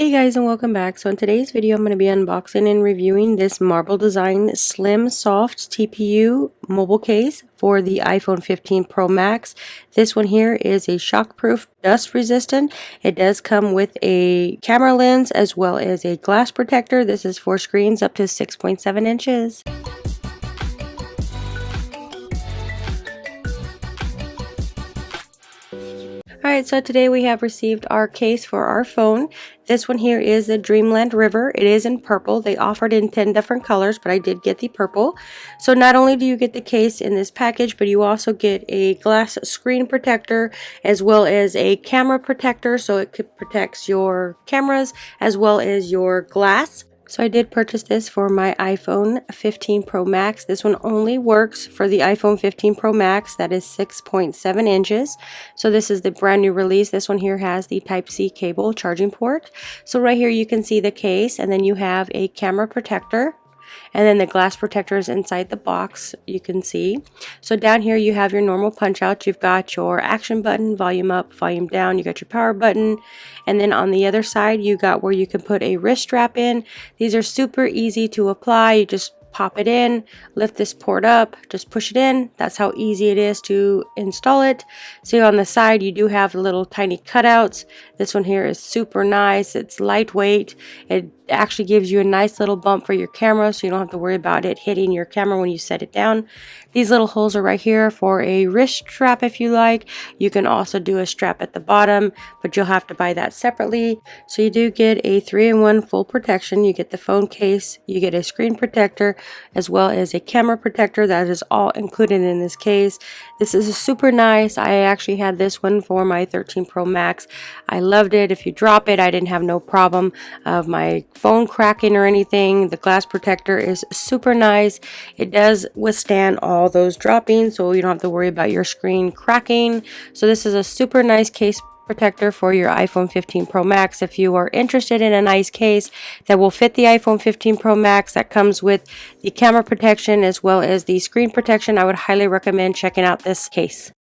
Hey guys, and welcome back. So in today's video I'm going to be unboxing and reviewing this marble design slim soft TPU mobile case for the iPhone 15 Pro Max. This one here is a shockproof, dust resistant. It does come with a camera lens as well as a glass protector. This is for screens up to 6.7 inches. Alright, so today we have received our case for our phone. This one here is the Dreamland River. It is in purple. They offered in 10 different colors, but I did get the purple. So not only do you get the case in this package, but you also get a glass screen protector as well as a camera protector, so it protects your cameras as well as your glass. So I did purchase this for my iPhone 15 Pro Max. This one only works for the iPhone 15 Pro Max. That is 6.7 inches. So this is the brand new release. This one here has the Type-C cable charging port. So right here you can see the case, and then you have a camera protector. And then the glass protector is inside the box, you can see. So down here you have your normal punch out. You've got your action button, volume up, volume down. You got your power button. And then on the other side you got where you can put a wrist strap in. These are super easy to apply. You just pop it in, lift this port up, just push it in. That's how easy it is to install it. See, on the side you do have little tiny cutouts. This one here is super nice. It's lightweight. It actually gives you a nice little bump for your camera, so you don't have to worry about it hitting your camera when you set it down. These little holes are right here for a wrist strap if you like. You can also do a strap at the bottom, but you'll have to buy that separately. So you do get a 3-in-1 full protection. You get the phone case, you get a screen protector, as well as a camera protector. That is all included in this case. This is super nice. I actually had this one for my 13 Pro Max. I loved it. If you drop it, I didn't have no problem of my phone cracking or anything. The glass protector is super nice. It does withstand all those droppings, so you don't have to worry about your screen cracking. So this is a super nice case protector for your iPhone 15 Pro Max. If you are interested in a nice case that will fit the iPhone 15 Pro Max that comes with the camera protection as well as the screen protection, I would highly recommend checking out this case.